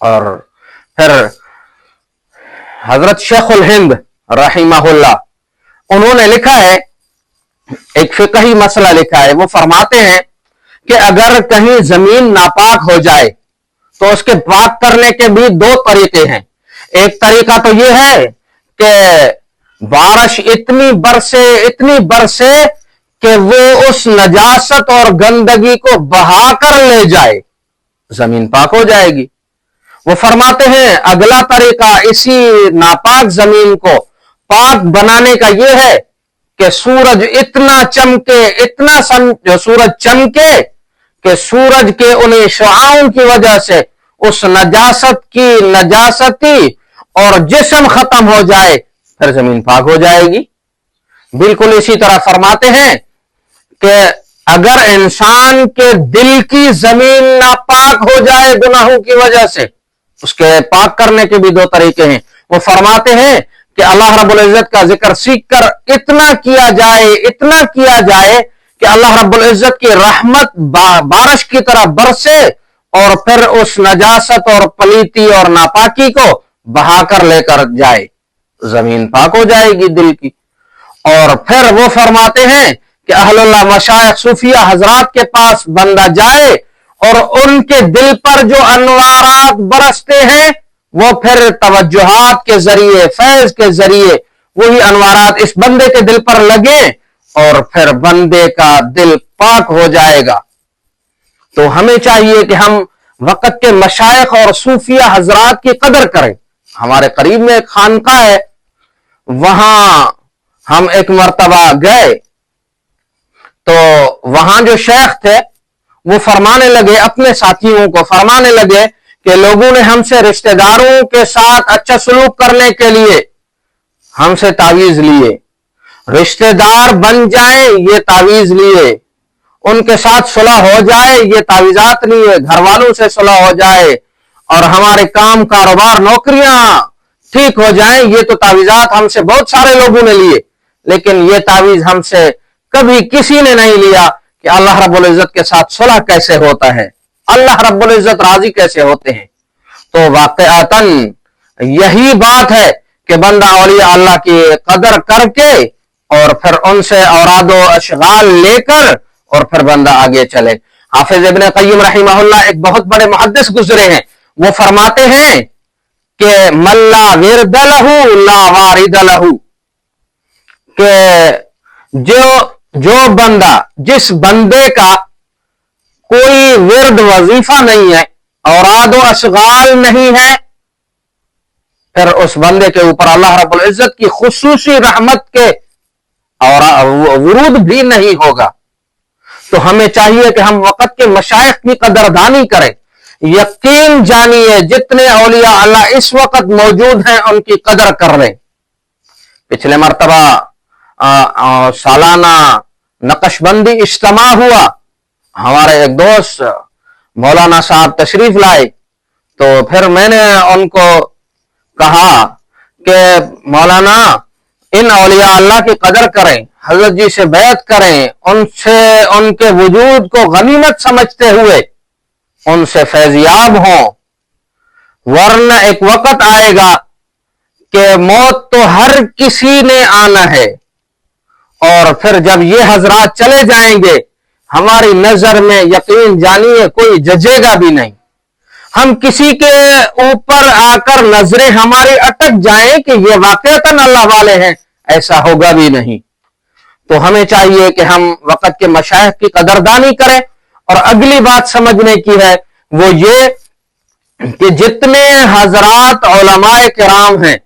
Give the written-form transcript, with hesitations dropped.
اور پھر حضرت شیخ الہند رحمہ اللہ انہوں نے لکھا ہے، ایک فقہی مسئلہ لکھا ہے، وہ فرماتے ہیں کہ اگر کہیں زمین ناپاک ہو جائے تو اس کے پاک کرنے کے بھی دو طریقے ہیں۔ ایک طریقہ تو یہ ہے کہ بارش اتنی برسے کہ وہ اس نجاست اور گندگی کو بہا کر لے جائے، زمین پاک ہو جائے گی۔ وہ فرماتے ہیں اگلا طریقہ اسی ناپاک زمین کو پاک بنانے کا یہ ہے کہ سورج اتنا چمکے سورج چمکے کہ سورج کے انہیں شعاؤں کی وجہ سے اس نجاستی اور جسم ختم ہو جائے، پھر زمین پاک ہو جائے گی۔ بالکل اسی طرح فرماتے ہیں کہ اگر انسان کے دل کی زمین ناپاک ہو جائے گناہوں کی وجہ سے، اس کے پاک کرنے کے بھی دو طریقے ہیں۔ وہ فرماتے ہیں کہ اللہ رب العزت کا ذکر سیکھ کر اتنا کیا جائے کہ اللہ رب العزت کی رحمت بارش کی طرح برسے اور پھر اس نجاست اور پلیتی اور ناپاکی کو بہا کر لے کر جائے، زمین پاک ہو جائے گی دل کی۔ اور پھر وہ فرماتے ہیں کہ اہل اللہ مشائخ صوفیہ حضرات کے پاس بندہ جائے اور ان کے دل پر جو انوارات برستے ہیں وہ پھر توجہات کے ذریعے، فیض کے ذریعے وہی انوارات اس بندے کے دل پر لگیں اور پھر بندے کا دل پاک ہو جائے گا۔ تو ہمیں چاہیے کہ ہم وقت کے مشائخ اور صوفیہ حضرات کی قدر کریں۔ ہمارے قریب میں ایک خانقاہ ہے، وہاں ہم ایک مرتبہ گئے تو وہاں جو شیخ تھے وہ فرمانے لگے، اپنے ساتھیوں کو فرمانے لگے کہ لوگوں نے ہم سے رشتہ داروں کے ساتھ اچھا سلوک کرنے کے لیے ہم سے تعویذ لیے، رشتہ دار بن جائیں یہ تعویذ لیے، ان کے ساتھ صلح ہو جائے یہ تعویذات لیے، گھر والوں سے صلح ہو جائے اور ہمارے کام کاروبار نوکریاں ٹھیک ہو جائیں یہ تو تعویذات ہم سے بہت سارے لوگوں نے لیے، لیکن یہ تعویذ ہم سے کبھی کسی نے نہیں لیا کہ اللہ رب العزت کے ساتھ صلح کیسے ہوتا ہے، اللہ رب العزت راضی کیسے ہوتے ہیں۔ تو واقعتاً یہی بات ہے کہ بندہ اولیاء اللہ کی قدر کر کے اور پھر ان سے اوراد و اشغال لے کر اور پھر بندہ آگے چلے۔ حافظ ابن قیم رحمہ اللہ ایک بہت بڑے محدث گزرے ہیں، وہ فرماتے ہیں کہ من لا ورد لہ لا وارد لہ، کہ جو بندہ، جس بندے کا کوئی ورد وظیفہ نہیں ہے، اوراد و اشغال نہیں ہے، پھر اس بندے کے اوپر اللہ رب العزت کی خصوصی رحمت کے اور ورود بھی نہیں ہوگا۔ تو ہمیں چاہیے کہ ہم وقت کے مشائخ کی قدردانی کریں، یقین جانیے جتنے اولیاء اللہ اس وقت موجود ہیں ان کی قدر کر لیں۔ پچھلے مرتبہ سالانہ نقش بندی اجتماع ہوا، ہمارے ایک دوست مولانا صاحب تشریف لائے، تو پھر میں نے ان کو کہا کہ مولانا ان اولیاء اللہ کی قدر کریں، حضرت جی سے بیعت کریں، ان کے وجود کو غنیمت سمجھتے ہوئے ان سے فیضیاب ہوں، ورنہ ایک وقت آئے گا کہ موت تو ہر کسی نے آنا ہے، اور پھر جب یہ حضرات چلے جائیں گے ہماری نظر میں یقین جانیے کوئی ججے گا بھی نہیں، ہم کسی کے اوپر آ کر نظریں ہماری اٹک جائیں کہ یہ واقعتاً اللہ والے ہیں، ایسا ہوگا بھی نہیں۔ تو ہمیں چاہیے کہ ہم وقت کے مشائخ کی قدردانی کریں۔ اور اگلی بات سمجھنے کی ہے وہ یہ کہ جتنے حضرات علماء کرام ہیں